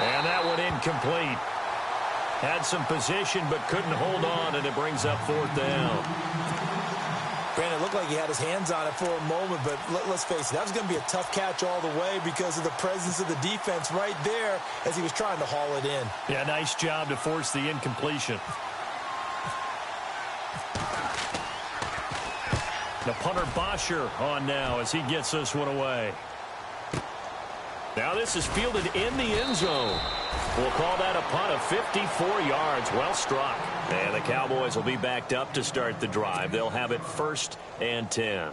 S2: And that one incomplete. Had some position but couldn't hold on, and it brings up 4th down.
S3: Brandon, it looked like he had his hands on it for a moment, but let's face it, that was going to be a tough catch all the way because of the presence of the defense right there as he was trying to haul it in.
S2: Yeah, nice job to force the incompletion. The punter Bosher on now as he gets this one away. Now this is fielded in the end zone. We'll call that a punt of 54 yards. Well struck. And the Cowboys will be backed up to start the drive. They'll have it 1st and 10.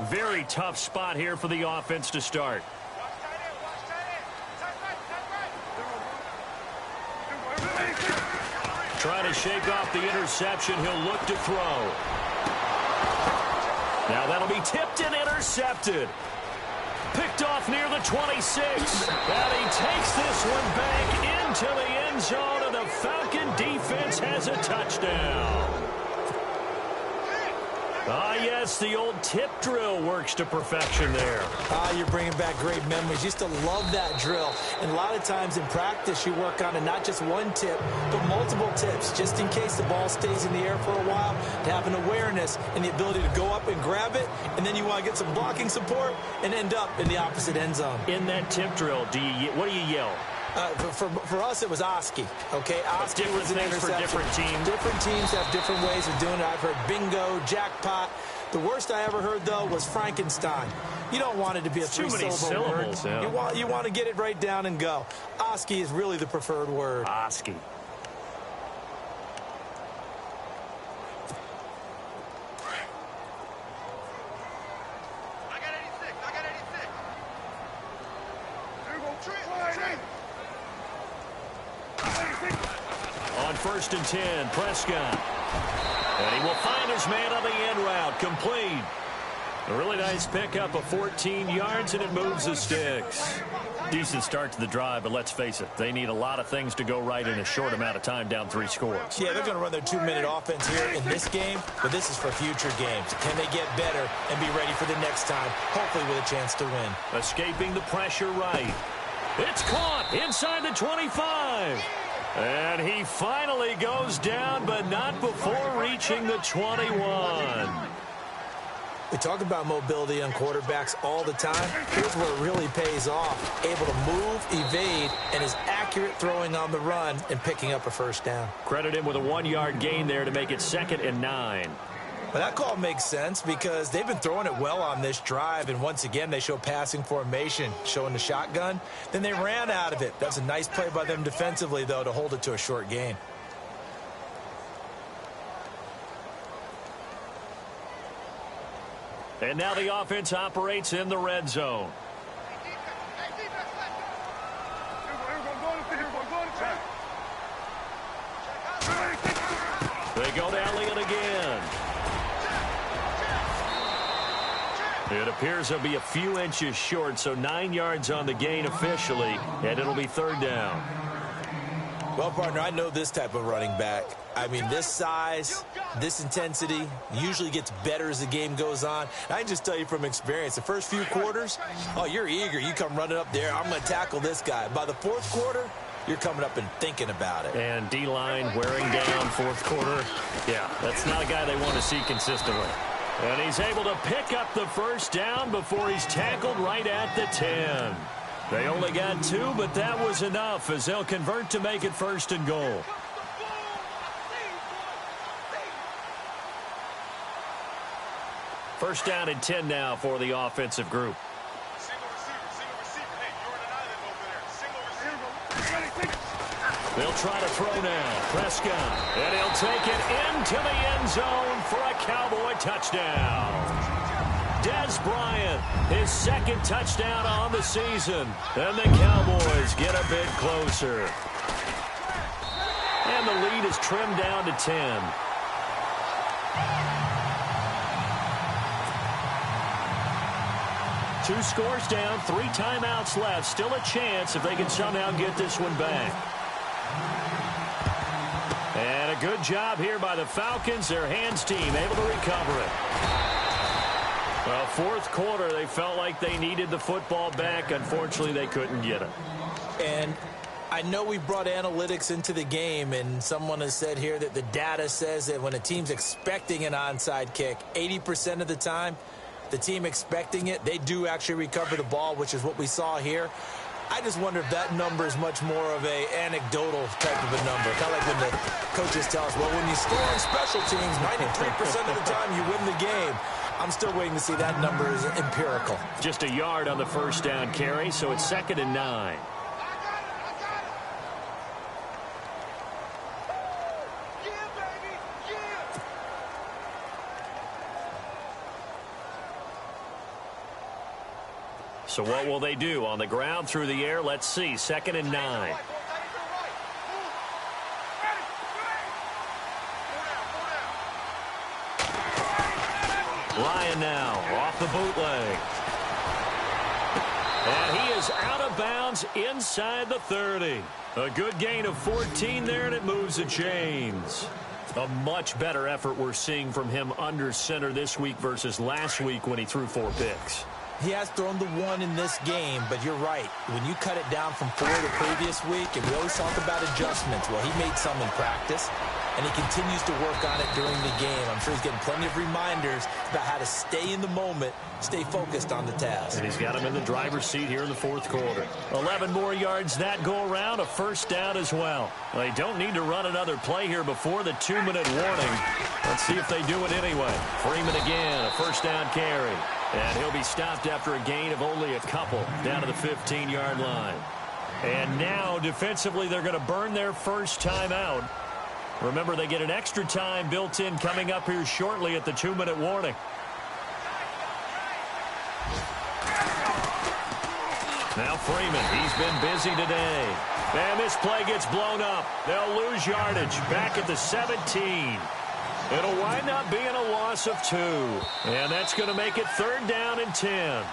S2: Very tough spot here for the offense to start. Trying to shake off the interception. He'll look to throw. Now that'll be tipped and intercepted. Picked off near the 26. And he takes this one back into the end zone, and the Falcon defense has a touchdown. Ah, yes, the old tip drill works to perfection there.
S3: You're bringing back great memories. Used to love that drill. And a lot of times in practice, you work on it, not just one tip, but multiple tips, just in case the ball stays in the air for a while, to have an awareness and the ability to go up and grab it, and then you want to get some blocking support and end up in the opposite end zone.
S2: In that tip drill, what do you yell?
S3: For us, it was Oski. Okay, Oski was an interception.
S2: For different teams.
S3: Different teams have different ways of doing it. I've heard bingo, jackpot. The worst I ever heard, though, was Frankenstein. You don't want it to be a three-syllable word.
S2: Yeah.
S3: You want to get it right down and go. Oski is really the preferred word.
S2: Oski. On 1st and 10, Prescott. And he will find his man on the end route. Complete. A really nice pickup of 14 yards, and it moves the sticks. Decent start to the drive, but let's face it, they need a lot of things to go right in a short amount of time, down 3 scores.
S3: Yeah, they're going to run their 2-minute offense here in this game, but this is for future games. Can they get better and be ready for the next time, hopefully with a chance to win?
S2: Escaping the pressure right. It's caught inside the 25. And he finally goes down, but not before reaching the 21.
S3: We talk about mobility on quarterbacks all the time. Here's where it really pays off. Able to move, evade, and is accurate throwing on the run and picking up a 1st down.
S2: Credit him with a 1-yard gain there to make it 2nd and 9.
S3: But that call makes sense because they've been throwing it well on this drive, and once again they show passing formation, showing the shotgun. Then they ran out of it. That's a nice play by them defensively, though, to hold it to a short gain.
S2: And now the offense operates in the red zone. They go to Elliott again. It appears they'll be a few inches short, so 9 yards on the gain officially, and it'll be 3rd down.
S3: Well, partner, I know this type of running back. I mean, this size, this intensity usually gets better as the game goes on. And I can just tell you from experience, the first few quarters, oh, you're eager. You come running up there. I'm going to tackle this guy. By the 4th quarter, you're coming up and thinking about it.
S2: And D-line wearing down 4th quarter. Yeah, that's not a guy they want to see consistently. And he's able to pick up the first down before he's tackled right at the 10. They only got 2, but that was enough as they'll convert to make it 1st and goal. First down and 10 now for the offensive group. They'll try to throw now. Prescott. And he'll take it into the end zone for a Cowboy touchdown. Des Bryant, his 2nd touchdown on the season. And the Cowboys get a bit closer. And the lead is trimmed down to 10. Two scores down, 3 timeouts left. Still a chance if they can somehow get this one back. And a good job here by the Falcons. Their hands team able to recover it. Well, 4th quarter, they felt like they needed the football back. Unfortunately, they couldn't get it.
S3: And I know we brought analytics into the game, and someone has said here that the data says that when a team's expecting an onside kick, 80% of the time, the team expecting it, they do actually recover the ball, which is what we saw here. I just wonder if that number is much more of a anecdotal type of a number. Kind of like when the coaches tell us, well, when you score on special teams, 93% of the time you win the game. I'm still waiting to see that number is empirical.
S2: Just a yard on the first down carry, so it's 2nd and 9. So what will they do? On the ground, through the air? Let's see. 2nd and 9. Ryan now off the bootleg. And he is out of bounds inside the 30. A good gain of 14 there, and it moves the chains. A much better effort we're seeing from him under center this week versus last week when he threw 4 picks.
S3: He has thrown the 1 in this game, but you're right. When you cut it down from 4 the previous week, and we always talk about adjustments. Well, he made some in practice, and he continues to work on it during the game. I'm sure he's getting plenty of reminders about how to stay in the moment, stay focused on the task.
S2: And he's got him in the driver's seat here in the 4th quarter. 11 more yards that go around, a first down as well. They don't need to run another play here before the 2-minute warning. Let's see if they do it anyway. Freeman again, a first down carry. And he'll be stopped after a gain of only a couple down to the 15-yard line. And now, defensively, they're going to burn their first timeout. Remember, they get an extra time built in coming up here shortly at the 2-minute warning. Now Freeman, he's been busy today. And this play gets blown up. They'll lose yardage back at the 17. It'll wind up being a loss of 2. And that's going to make it 3rd down and 10.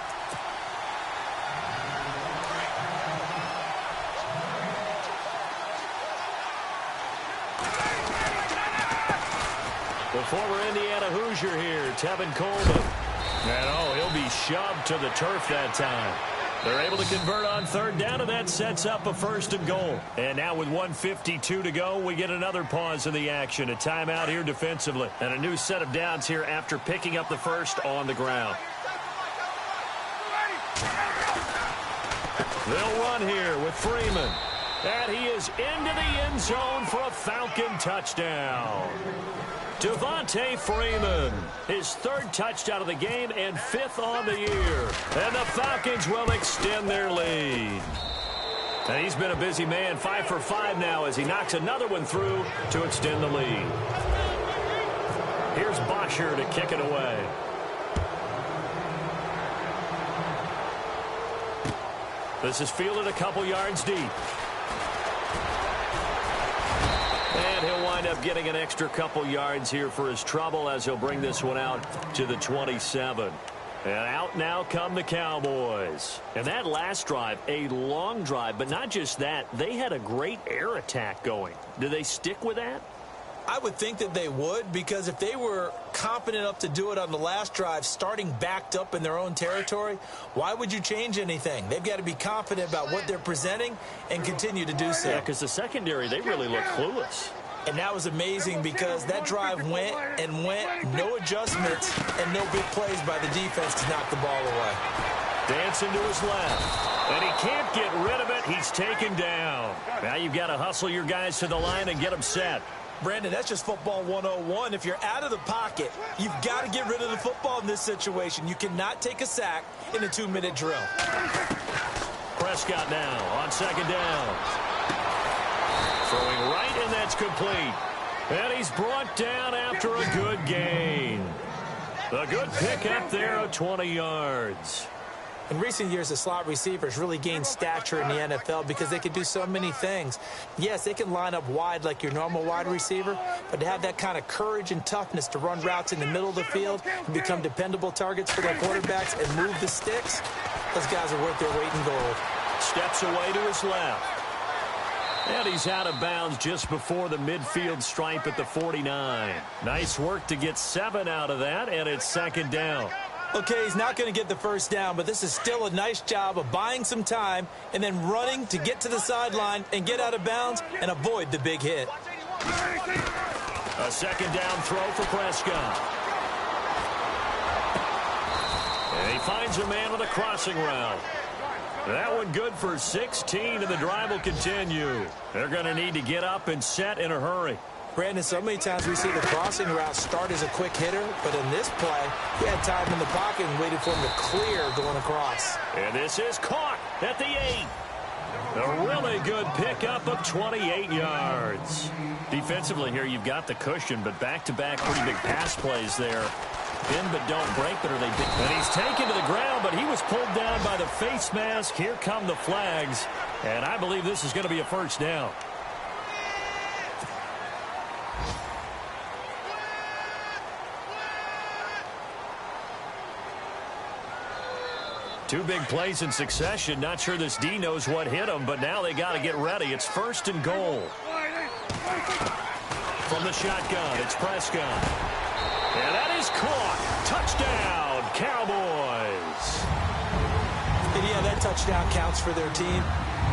S2: The former Indiana Hoosier here, Tevin Coleman. And he'll be shoved to the turf that time. They're able to convert on 3rd down, and that sets up a 1st and goal. And now with 1:52 to go, we get another pause in the action. A timeout here defensively. And a new set of downs here after picking up the first on the ground. They'll run here with Freeman. And he is into the end zone for a Falcon touchdown. Devontae Freeman, his 3rd touchdown of the game and 5th on the year. And the Falcons will extend their lead. And he's been a busy man, 5 for 5 now as he knocks another one through to extend the lead. Here's Bosher to kick it away. This is fielded a couple yards deep. And he'll wind up getting an extra couple yards here for his trouble as he'll bring this one out to the 27. And out now come the Cowboys. And that last drive, a long drive, but not just that. They had a great air attack going. Do they stick with that?
S3: I would think that they would, because if they were confident enough to do it on the last drive, starting backed up in their own territory, why would you change anything? They've got to be confident about what they're presenting and continue to do so.
S2: Yeah, because the secondary, they really look clueless.
S3: And that was amazing because that drive went and went, no adjustments, and no big plays by the defense to knock the ball away.
S2: Dancing to his left, and he can't get rid of it. He's taken down. Now you've got to hustle your guys to the line and get them set.
S3: Brandon, that's just football 101. If you're out of the pocket, you've got to get rid of the football in this situation. You cannot take a sack in a 2-minute drill.
S2: Prescott now on second down. Throwing right, and that's complete. And he's brought down after a good gain. A good pickup there of 20 yards.
S3: In recent years, the slot receivers really gained stature in the NFL because they can do so many things. Yes, they can line up wide like your normal wide receiver, but to have that kind of courage and toughness to run routes in the middle of the field and become dependable targets for their quarterbacks and move the sticks, those guys are worth their weight in gold.
S2: Steps away to his left. And he's out of bounds just before the midfield stripe at the 49. Nice work to get 7 out of that, and it's second down.
S3: Okay, he's not going to get the first down, but this is still a nice job of buying some time and then running to get to the sideline and get out of bounds and avoid the big hit.
S2: A second down throw for Prescott. And he finds a man with a crossing route. That one good for 16, and the drive will continue. They're going to need to get up and set in a hurry.
S3: Brandon, so many times we see the crossing route start as a quick hitter, but in this play, he had time in the pocket and waited for him to clear going across.
S2: And this is caught at the 8. A really good pickup of 28 yards. Defensively here, you've got the cushion, but back-to-back pretty big pass plays there. Bend but don't break, but are they big? And he's taken to the ground, but he was pulled down by the face mask. Here come the flags, and I believe this is going to be a first down. Two big plays in succession. Not sure this D knows what hit him, but now they got to get ready. It's first and goal. From the shotgun, it's Prescott. And that is caught. Touchdown, Cowboys.
S3: And yeah, that touchdown counts for their team,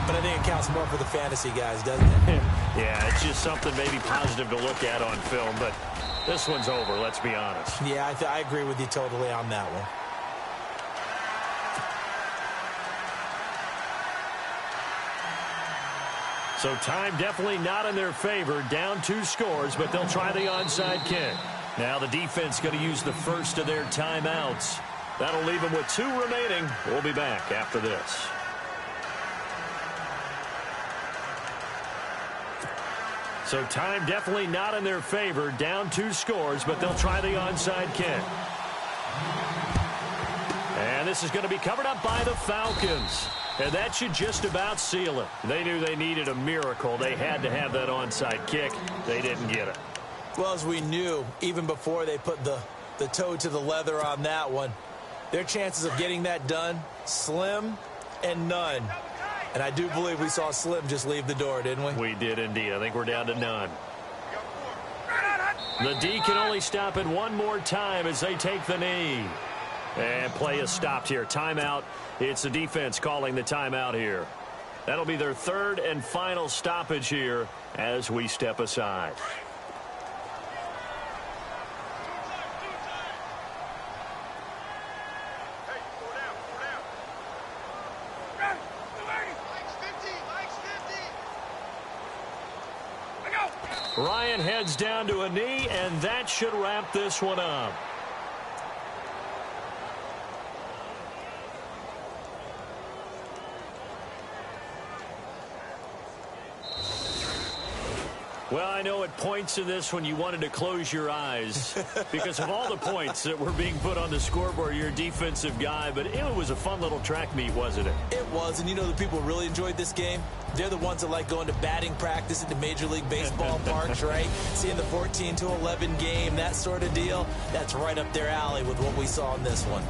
S3: but I think it counts more for the fantasy guys, doesn't it?
S2: Yeah, it's just something maybe positive to look at on film, but this one's over, let's be honest.
S3: Yeah, I agree with you totally on that one.
S2: So time definitely not in their favor. Down 2 scores, but they'll try the onside kick. Now the defense going to use the first of their timeouts. That'll leave them with 2 remaining. We'll be back after this. So time definitely not in their favor. Down 2 scores, but they'll try the onside kick. And this is going to be covered up by the Falcons. And that should just about seal it. They knew they needed a miracle. They had to have that onside kick. They didn't get it.
S3: Well, as we knew, even before they put the toe to the leather on that one, their chances of getting that done, slim and none. And I do believe we saw Slim just leave the door, didn't we?
S2: We did indeed. I think we're down to none. The D can only stop it one more time as they take the knee. And play is stopped here. Timeout. It's the defense calling the timeout here. That'll be their 3rd and final stoppage here as we step aside. Ryan heads down to a knee, and that should wrap this one up. Well, I know at points in this when you wanted to close your eyes because of all the points that were being put on the scoreboard. You're a defensive guy, but it was a fun little track meet, wasn't it?
S3: It was, and you know the people who really enjoyed this game? They're the ones that like going to batting practice at the Major League Baseball parks, right? Seeing the 14-11 game, that sort of deal. That's right up their alley with what we saw in this one.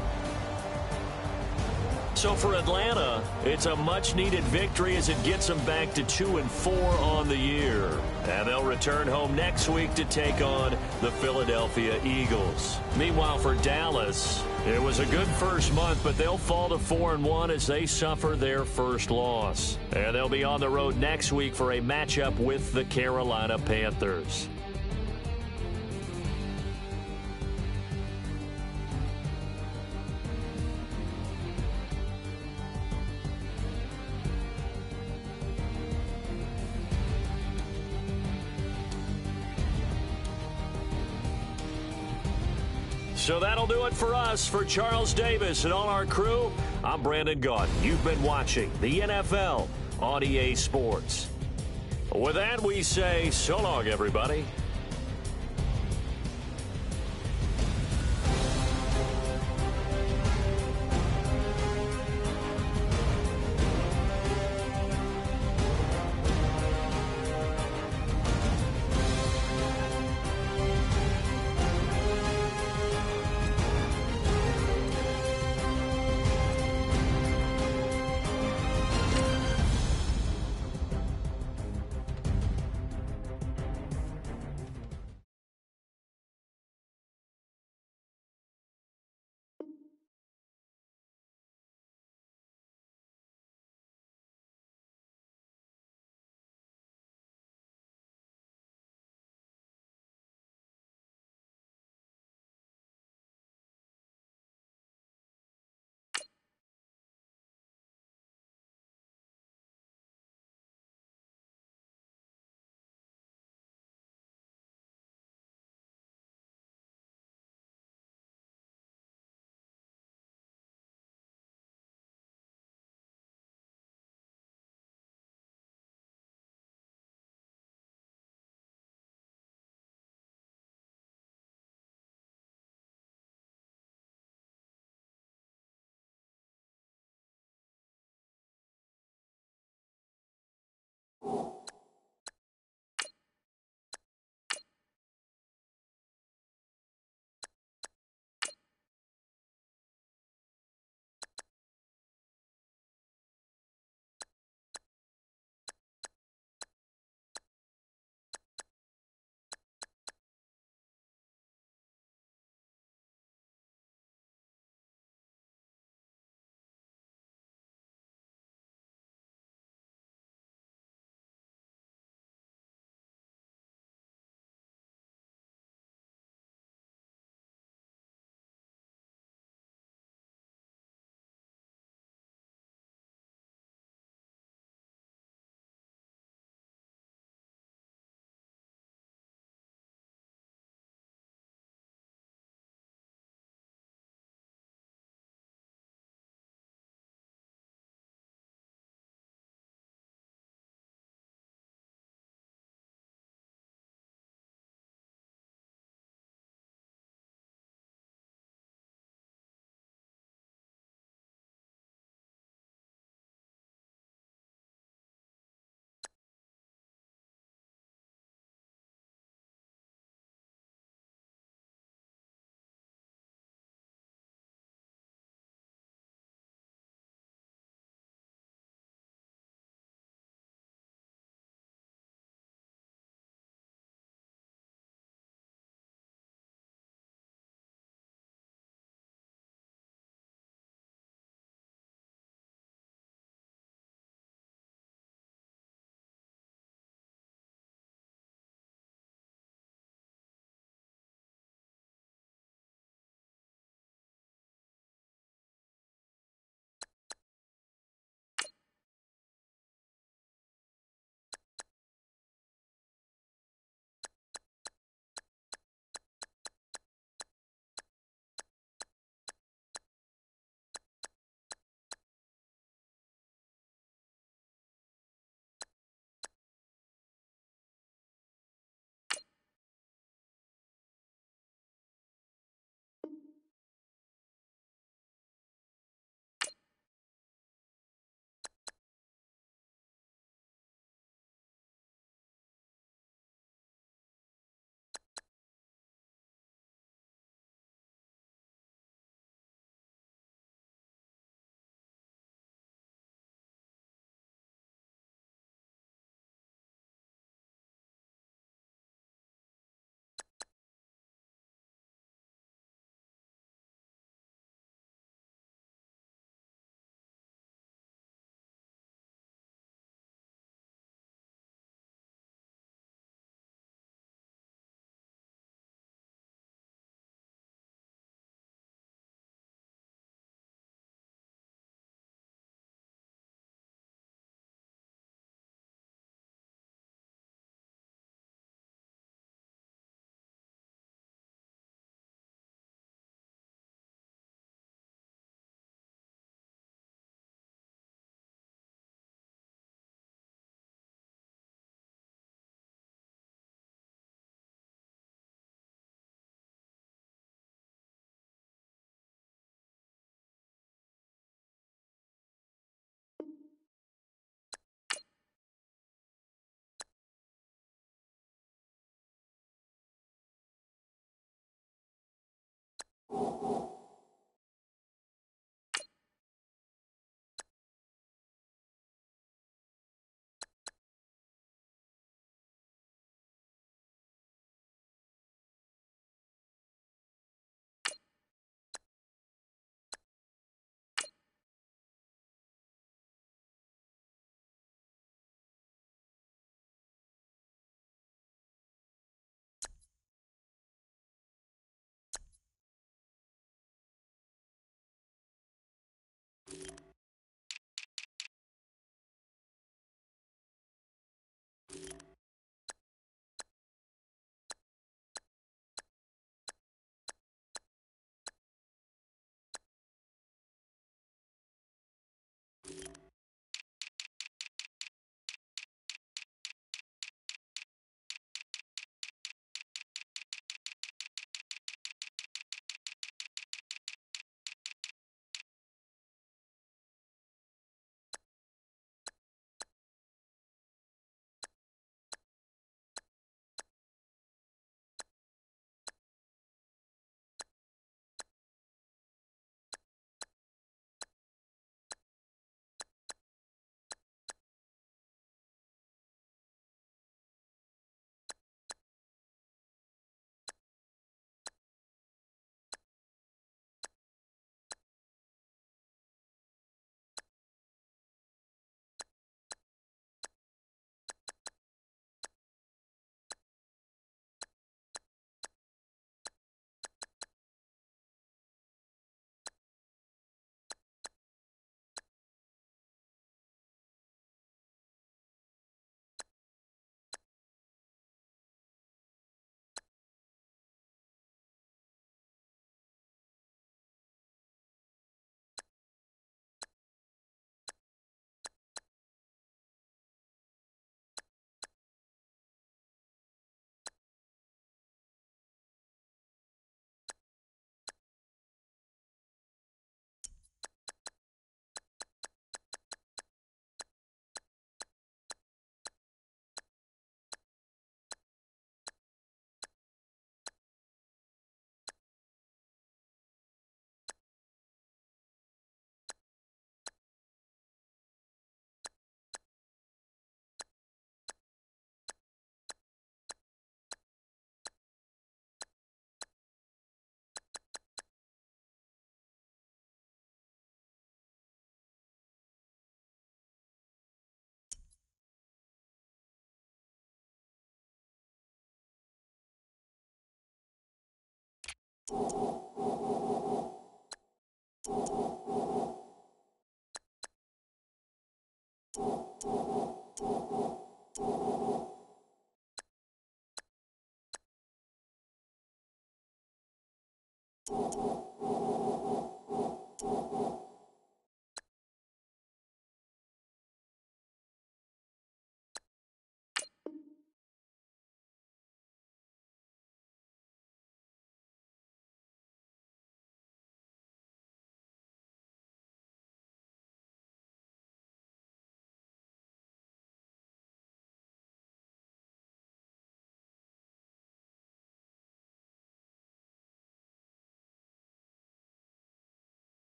S2: So for Atlanta, it's a much-needed victory as it gets them back to 2-4 on the year. And they'll return home next week to take on the Philadelphia Eagles. Meanwhile, for Dallas, it was a good first month, but they'll fall to 4-1 as they suffer their first loss. And they'll be on the road next week for a matchup with the Carolina Panthers. So that'll do it for us. For Charles Davis and all our crew, I'm Brandon Gaudin. You've been watching the NFL on EA Sports. With that, we say so long, everybody.